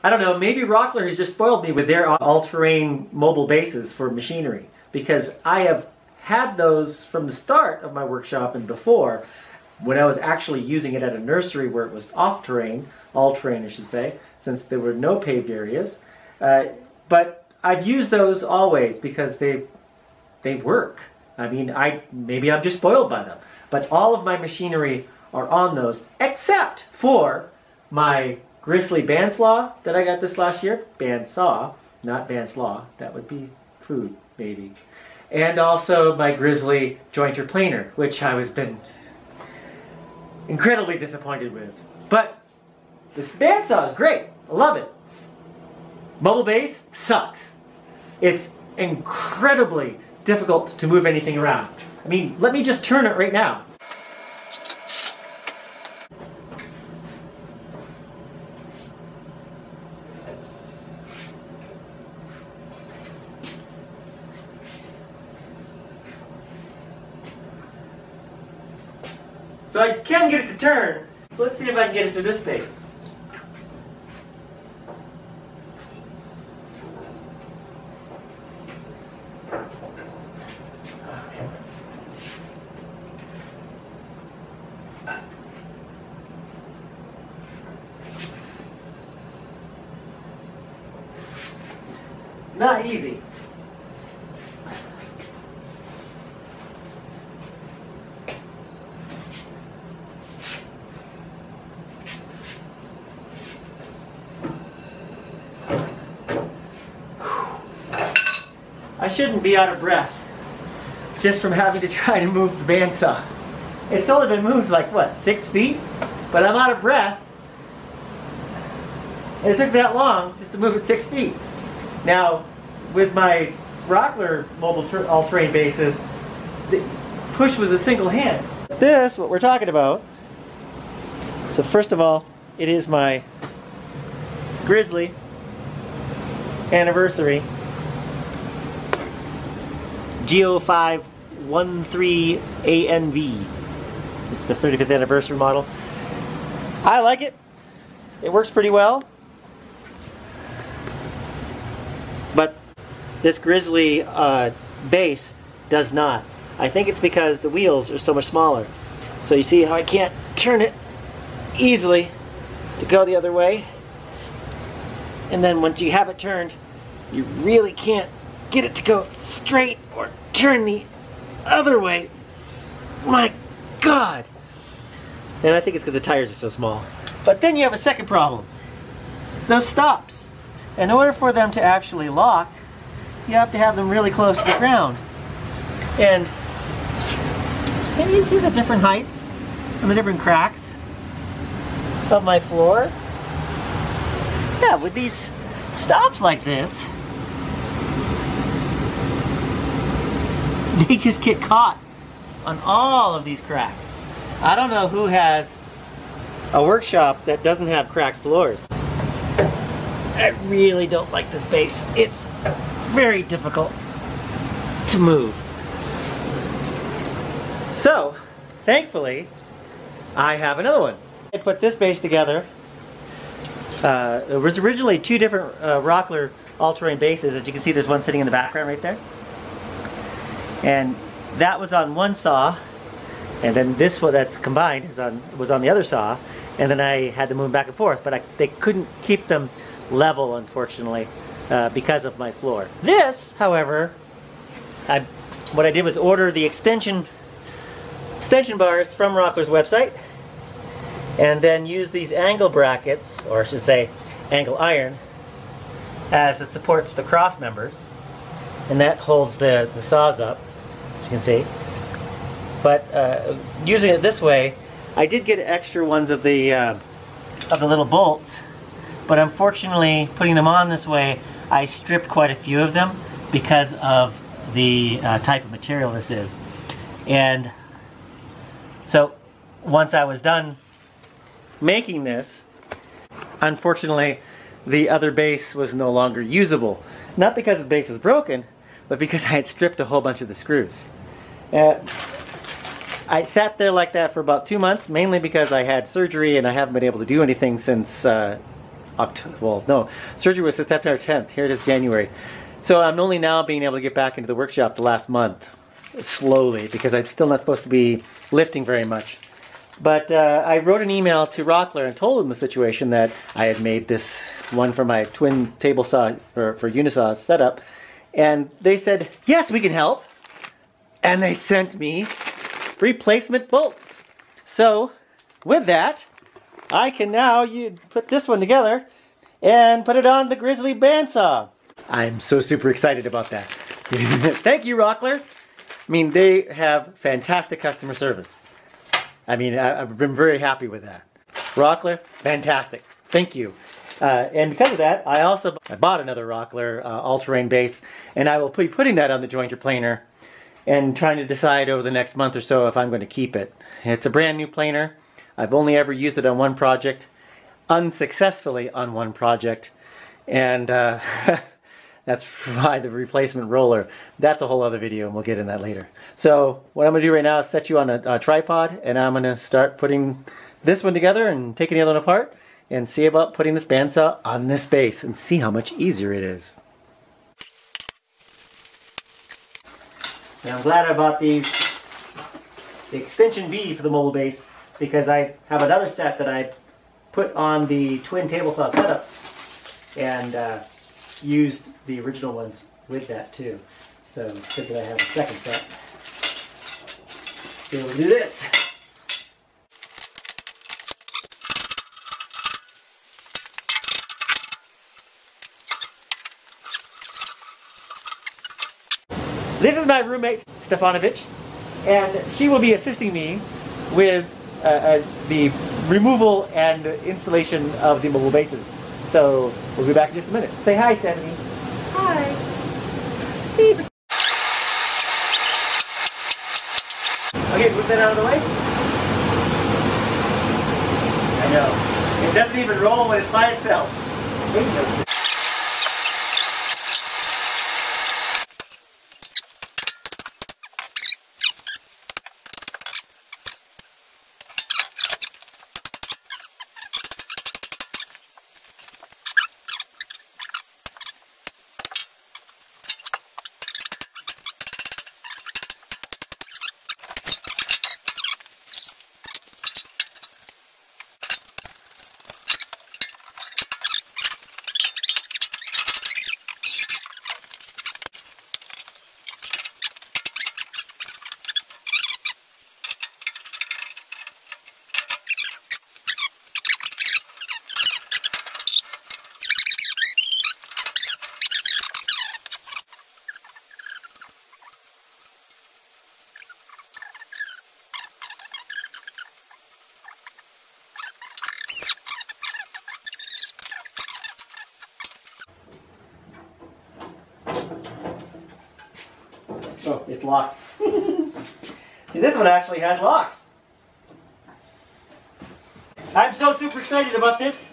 I don't know, maybe Rockler has just spoiled me with their all-terrain mobile bases for machinery, because I have had those from the start of my workshop and before, when I was actually using it at a nursery where it was off-terrain, all-terrain I should say, since there were no paved areas. But I've used those always because they work. I mean, maybe I'm just spoiled by them. But all of my machinery are on those, except for my Grizzly Bandsaw that I got this last year. Bandsaw, not Bandslaw. That would be food, maybe. And also my Grizzly Jointer Planer, which I was been incredibly disappointed with. But this bandsaw is great. I love it. Mobile base sucks. It's incredibly difficult to move anything around. I mean, let me just turn it right now. So I can get it to turn. Let's see if I can get it to this space. Not easy. I shouldn't be out of breath just from having to try to move the bandsaw. It's only been moved like, what, 6 feet? But I'm out of breath. And it took that long just to move it 6 feet. Now, with my Rockler mobile all-terrain bases, the push was a single hand. This, what we're talking about, so first of all, it is my Grizzly anniversary G0513ANV. It's the 35th anniversary model. I like it. It works pretty well. But this Grizzly base does not. I think it's because the wheels are so much smaller. So you see how I can't turn it easily to go the other way. And then once you have it turned, you really can't get it to go straight or turn the other way. My God! And I think it's because the tires are so small. But then you have a second problem. Those stops. In order for them to actually lock, you have to have them really close to the ground. And can you see the different heights and the different cracks of my floor? Yeah, with these stops like this, they just get caught on all of these cracks. I don't know who has a workshop that doesn't have cracked floors. I really don't like this base. It's very difficult to move. So, thankfully, I have another one. I put this base together. It was originally two different Rockler all-terrain bases. As you can see, there's one sitting in the background right there. And that was on one saw, and then this one that's combined was on the other saw, and then I had to move them back and forth, but they couldn't keep them level, unfortunately, because of my floor. This, however, what I did was order the extension bars from Rockler's website, and then use these angle brackets, or I should say angle iron, as the supports the cross members, and that holds the saws up, as you can see. But using it this way, I did get extra ones of the little bolts, but unfortunately, putting them on this way, I stripped quite a few of them because of the type of material this is. And so once I was done making this, unfortunately, the other base was no longer usable. Not because the base was broken, but because I had stripped a whole bunch of the screws. I sat there like that for about 2 months, mainly because I had surgery and I haven't been able to do anything since October. Well, no, surgery was September 10th. Here it is, January. So I'm only now being able to get back into the workshop the last month, slowly, because I'm still not supposed to be lifting very much. But I wrote an email to Rockler and told them the situation, that I had made this one for my twin table saw, or for Unisaw setup, and they said, yes, we can help. And they sent me replacement bolts. So with that, I can now put this one together and put it on the Grizzly Bandsaw. I'm so super excited about that. Thank you, Rockler. I mean, they have fantastic customer service. I mean, I've been very happy with that. Rockler, fantastic. Thank you. And because of that, I bought another Rockler all-terrain base, and I will be putting that on the jointer planer and trying to decide over the next month or so if I'm going to keep it. It's a brand new planer. I've only ever used it on one project, unsuccessfully on one project, and that's why the replacement roller. That's a whole other video, and we'll get in that later. So what I'm going to do right now is set you on a tripod, and I'm going to start putting this one together and taking the other one apart and see about putting this bandsaw on this base and see how much easier it is. And I'm glad I bought the extension V for the mobile base, because I have another set that I put on the twin table saw setup and used the original ones with that too. So it's good that I have a second set to be able to do this. This is my roommate, Stefanovic, and she will be assisting me with the removal and installation of the mobile bases. So we'll be back in just a minute. Say hi, Stephanie. Hi. Okay, move that out of the way. I know. It doesn't even roll when it's by itself. Oh, it's locked. See, this one actually has locks. I'm so super excited about this.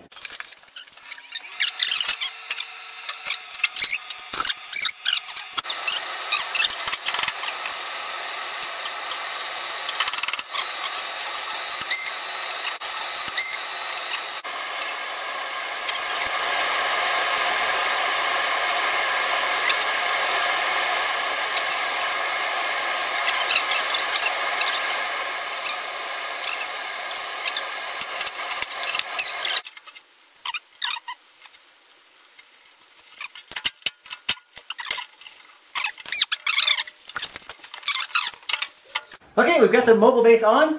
Okay, we've got the mobile base on,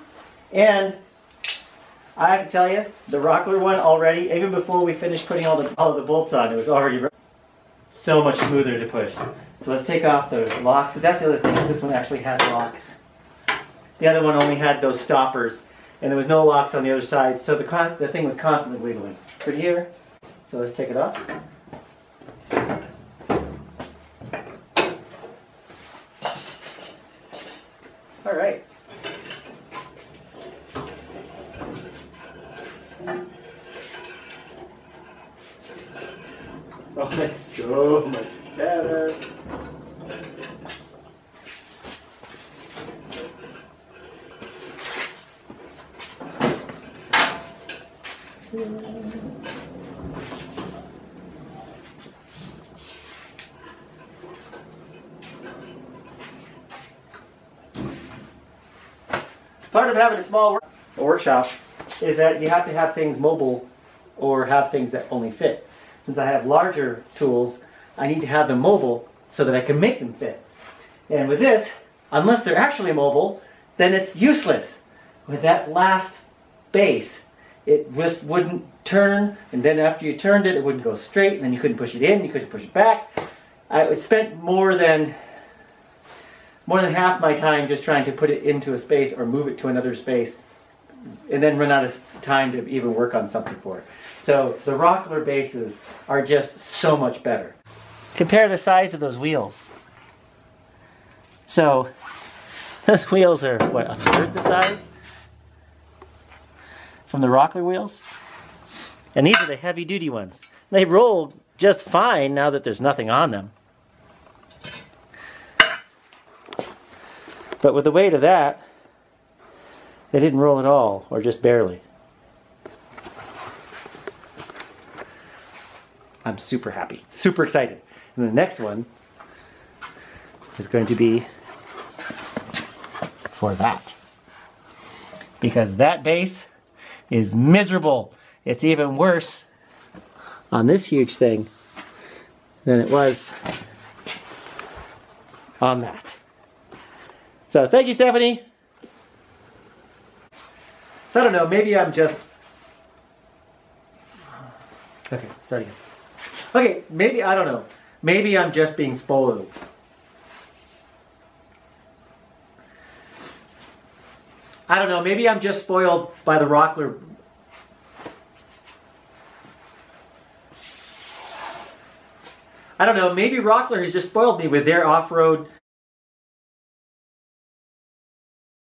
and I have to tell you, the Rockler one already, even before we finished putting all of the bolts on, it was already so much smoother to push. So let's take off the locks, because that's the other thing, this one actually has locks. The other one only had those stoppers, and there was no locks on the other side, so the thing was constantly wiggling. Right here, so let's take it off. All right. Oh, that's so much better. Part of having a small workshop is that you have to have things mobile or have things that only fit. Since I have larger tools, I need to have them mobile so that I can make them fit. And with this, unless they're actually mobile, then it's useless. With that last base, it just wouldn't turn, and then after you turned it, it wouldn't go straight, and then you couldn't push it in, you couldn't push it back. I spent more than half my time just trying to put it into a space or move it to another space, and then run out of time to even work on something for it. So the Rockler bases are just so much better. Compare the size of those wheels. So those wheels are, what, a third the size from the Rockler wheels? And these are the heavy duty ones. They roll just fine now that there's nothing on them. But with the weight of that, they didn't roll at all, or just barely. I'm super happy, super excited. And the next one is going to be for that. Because that base is miserable. It's even worse on this huge thing than it was on that. So thank you, Stephanie. So I don't know, maybe I'm just... Okay, start again. Okay, maybe, I don't know. Maybe I'm just being spoiled. I don't know, maybe I'm just spoiled by the Rockler. I don't know, maybe Rockler has just spoiled me with their off-road